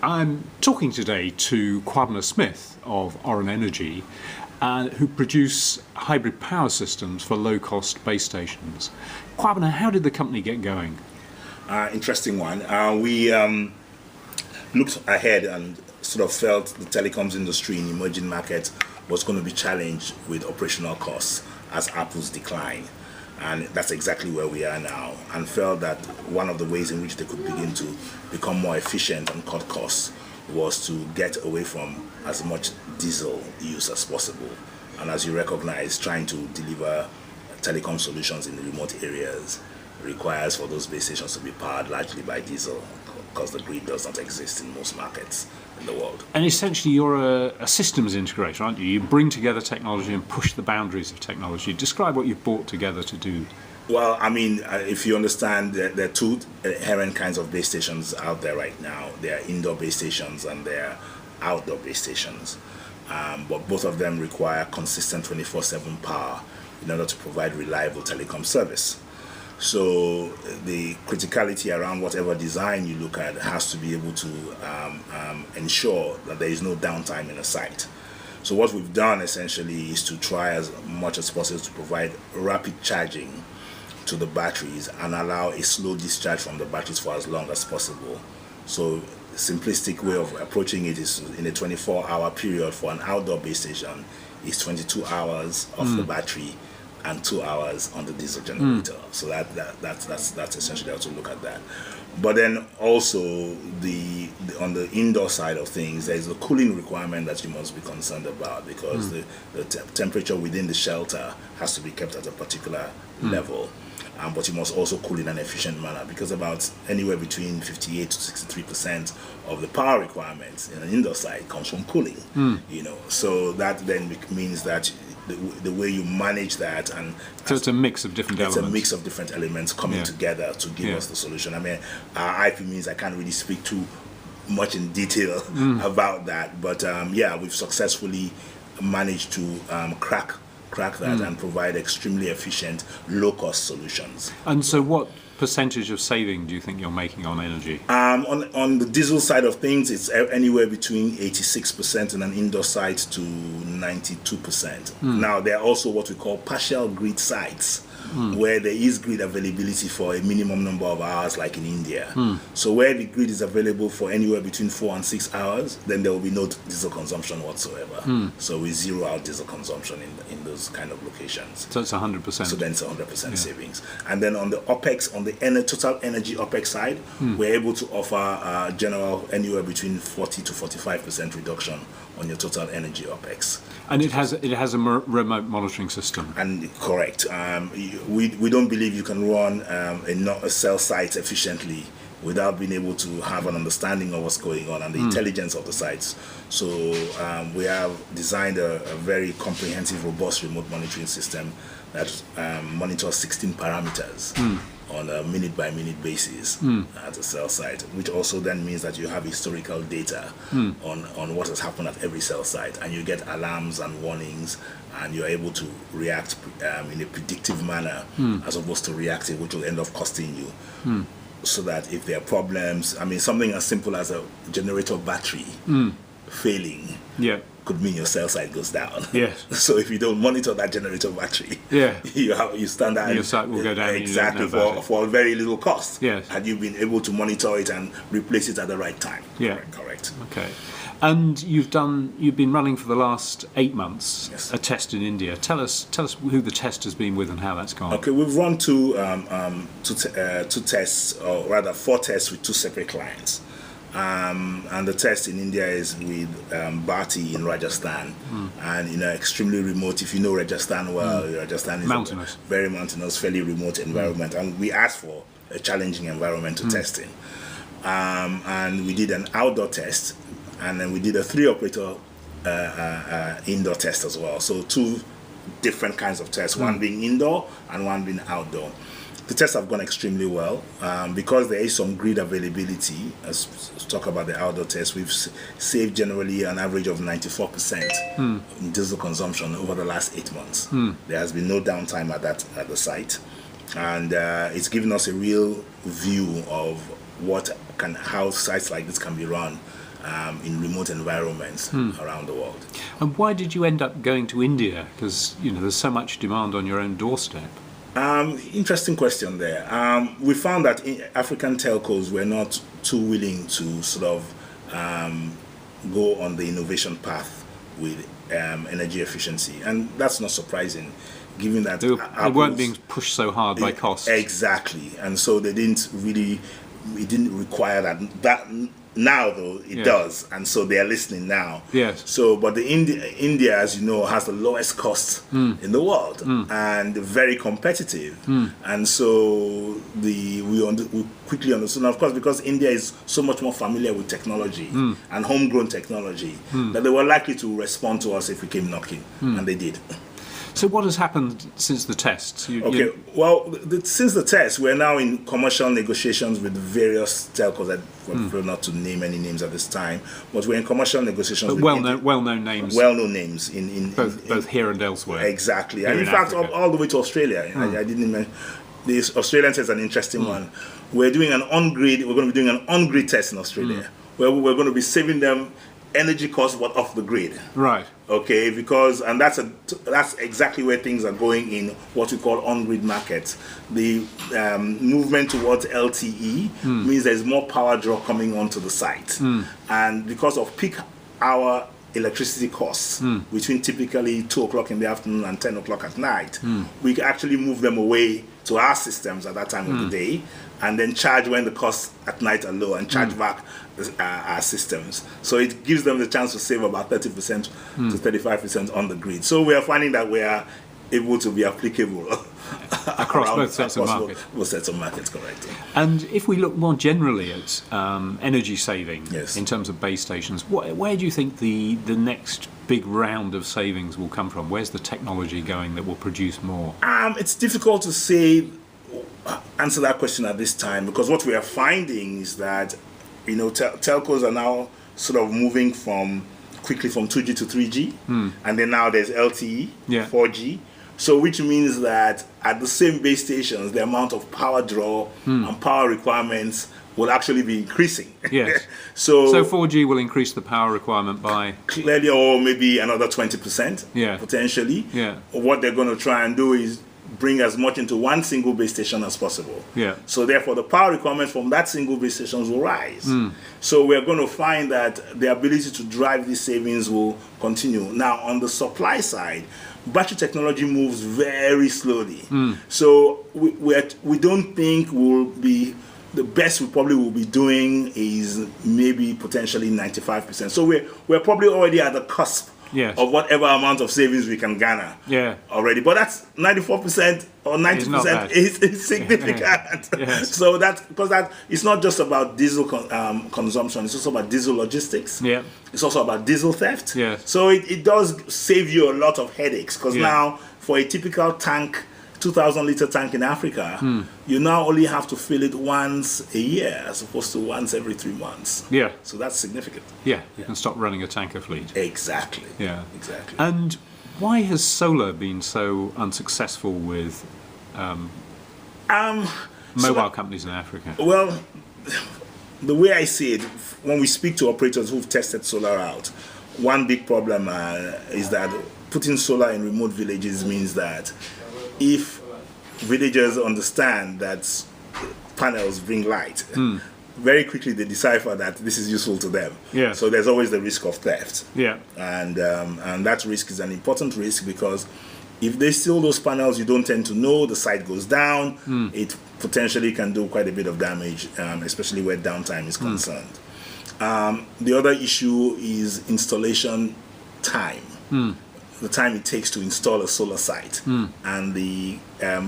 I'm talking today to Kwabena Smith of Orun Energy, who produce hybrid power systems for low-cost base stations. Kwabena, how did the company get going? Interesting one. We looked ahead and sort of felt the telecoms industry in emerging markets was going to be challenged with operational costs as Apple's decline. And that's exactly where we are now, and felt that one of the ways in which they could begin to become more efficient and cut costs was to get away from as much diesel use as possible. And as you recognize, trying to deliver telecom solutions in the remote areas requires for those base stations to be powered largely by diesel, because the grid does not exist in most markets in the world. And essentially you're a systems integrator, aren't you? You bring together technology and push the boundaries of technology. Describe what you've brought together to do. Well, I mean, if you understand, there are two inherent kinds of base stations out there right now. There are indoor base stations and there are outdoor base stations. But both of them require consistent 24/7 power in order to provide reliable telecom service. So the criticality around whatever design you look at has to be able to ensure that there is no downtime in a site. So what we've done essentially is to try as much as possible to provide rapid charging to the batteries and allow a slow discharge from the batteries for as long as possible. So simplistic way of approaching it is in a 24-hour period for an outdoor base station is 22 hours off the battery and 2 hours on the diesel generator. So that's essentially how to look at that. But then also on the indoor side of things, there is a cooling requirement that you must be concerned about, because the temperature within the shelter has to be kept at a particular level. But you must also cool in an efficient manner, because about anywhere between 58 to 63% of the power requirements in an indoor site comes from cooling. So that then means that the way you manage that, and so it's a mix of different elements. It's a mix of different elements coming together to give us the solution. I mean, our IP means I can't really speak too much in detail about that, but we've successfully managed to crack that and provide extremely efficient, low-cost solutions. And so what percentage of saving do you think you're making on energy? On the diesel side of things, it's anywhere between 86% in an indoor site to 92%. Now, there are also what we call partial grid sites, where there is grid availability for a minimum number of hours, like in India. So where the grid is available for anywhere between 4 and 6 hours, then there will be no diesel consumption whatsoever. So we zero out diesel consumption in those kind of locations. So it's 100%. So then it's 100% savings. And then on the OPEX, on the total energy OPEX side, we're able to offer general anywhere between 40 to 45% reduction on your total energy OPEX. And it has a remote monitoring system. And correct. We don't believe you can run a cell site efficiently without being able to have an understanding of what's going on and the intelligence of the sites. So we have designed a very comprehensive, robust remote monitoring system that monitors 16 parameters on a minute-by-minute basis at a cell site, which also then means that you have historical data on what has happened at every cell site, and you get alarms and warnings, and you're able to react in a predictive manner as opposed to reactive, which will end up costing you. So that if there are problems, I mean, something as simple as a generator battery failing could mean your cell site goes down. Yes. So if you don't monitor that generator battery, you stand out. Your site will go down. Exactly, for very little cost. Yes. Had you been able to monitor it and replace it at the right time. Yeah. Correct. Okay. And you've been running for the last 8 months a test in India. Tell us who the test has been with and how that's gone. Okay, we've run two tests, or rather 4 tests with 2 separate clients. And the test in India is with Bharti in Rajasthan, and extremely remote. If you know Rajasthan well, Rajasthan is mountainous, very mountainous, fairly remote environment, and we asked for a challenging environment to test in. And we did an outdoor test, and then we did a 3-operator indoor test as well. So 2 different kinds of tests, one being indoor and one being outdoor. The tests have gone extremely well because there is some grid availability. Let's talk about the outdoor test. We've saved generally an average of 94% in diesel consumption over the last 8 months. There has been no downtime at the site, and it's given us a real view of how sites like this can be run in remote environments around the world. And why did you end up going to India? Because there's so much demand on your own doorstep. Interesting question there. We found that African telcos were not too willing to sort of go on the innovation path with energy efficiency, and that's not surprising, given that they weren't being pushed so hard by costs. Exactly, and so they didn't really. It didn't require that. Now, though, it does, and so they are listening now. Yes. So, but India, as you know, has the lowest cost in the world and very competitive, and so we quickly understood. Of course, because India is so much more familiar with technology and homegrown technology, that they were likely to respond to us if we came knocking, and they did. So what has happened since the tests? Well, since the test, we're now in commercial negotiations with various telcos. I prefer not to name any names at this time, but we're in commercial negotiations with well-known names. Well-known names in both here and elsewhere. Exactly, and in fact, all the way to Australia. I didn't mention the Australian test is an interesting one. We're doing an on-grid. We're going to be doing an on-grid test in Australia, where we're going to be saving them energy costs but off the grid. Right. Okay, because that's exactly where things are going in what we call on-grid markets. The movement towards LTE means there's more power draw coming onto the site, and because of peak hour electricity costs between typically 2 o'clock in the afternoon and 10 o'clock at night, we can actually move them away to our systems at that time of the day, and then charge when the costs at night are low and charge back our systems. So it gives them the chance to save about 30% to 35% on the grid. So we are finding that we are able to be applicable across both sets of markets. Both sets of markets, correct. And if we look more generally at energy saving Yes. in terms of base stations, where do you think the next big round of savings will come from? Where's the technology going that will produce more? It's difficult to say, answer that question at this time, because what we are finding is that telcos are now sort of moving quickly from 2G to 3G, and then now there's LTE, 4G. So which means that at the same base stations, the amount of power draw and power requirements will actually be increasing. Yes. So 4G will increase the power requirement by clearly, or maybe another 20%, potentially. Yeah. What they're going to try and do is bring as much into one single base station as possible. Yeah. So therefore, the power requirements from that single base stations will rise. So we're going to find that the ability to drive these savings will continue. Now, on the supply side, battery technology moves very slowly. So we don't think we'll be. The best we probably will be doing is maybe potentially 95%. So we're probably already at the cusp of whatever amount of savings we can garner already. But that's 94% or 90% is significant. Yes. So because it's not just about diesel consumption, it's also about diesel logistics. Yeah. It's also about diesel theft. Yeah. So it does save you a lot of headaches, because now for a typical tank, 2,000-liter tank in Africa, you now only have to fill it once a year as opposed to once every 3 months. Yeah. So that's significant. Yeah, you can stop running a tanker fleet. Exactly. Yeah. Exactly. And why has solar been so unsuccessful with mobile companies in Africa? Well, the way I see it, when we speak to operators who've tested solar out, one big problem is that putting solar in remote villages means that if villagers understand that panels bring light, very quickly they decipher that this is useful to them. Yeah. So there's always the risk of theft. Yeah. And that risk is an important risk, because if they steal those panels, you don't tend to know, the site goes down, it potentially can do quite a bit of damage, especially where downtime is concerned. The other issue is installation time. The time it takes to install a solar site, and the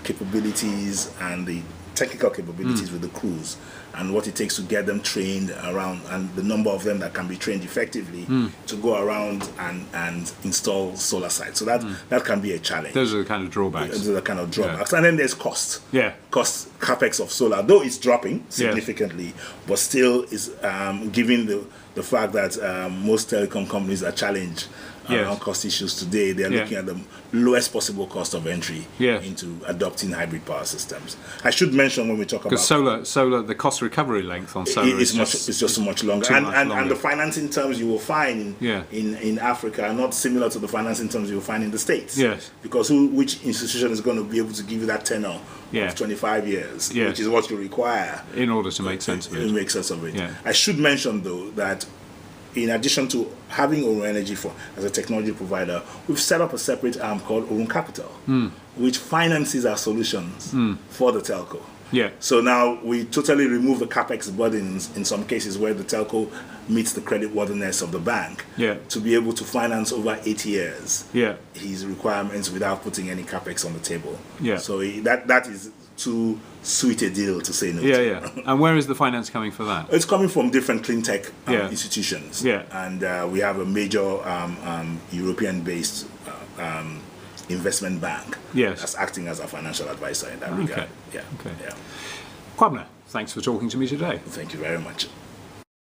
capabilities and the technical capabilities with the crews, and what it takes to get them trained around, and the number of them that can be trained effectively to go around and install solar sites. So that can be a challenge. Those are the kind of drawbacks. Those are the kind of drawbacks. And then there's cost. Yeah. Cost, capex of solar, though it's dropping significantly, but still is given the fact that most telecom companies are challenged around cost issues today. They're looking at the lowest possible cost of entry into adopting hybrid power systems. I should mention when we talk about solar, the cost cost recovery length on solar it's just so much longer. And the financing terms you will find in Africa are not similar to the financing terms you will find in the States. Yes. Because which institution is going to be able to give you that tenor of 25 years, which is what you require in order to make sense of it. To make sense of it. Yeah. I should mention though that in addition to having Orun Energy as a technology provider, we've set up a separate arm called Orun Capital, which finances our solutions for the telco. Yeah. So now we totally remove the capex burdens in some cases where the telco meets the creditworthiness of the bank to be able to finance over 8 years his requirements without putting any capex on the table. Yeah. So that is too sweet a deal to say no to. Yeah. And where is the finance coming for that? It's coming from different clean tech institutions. Yeah. And we have a major European-based investment bank that's acting as a financial advisor in that regard. Okay. Kwabena, thanks for talking to me today. Thank you very much.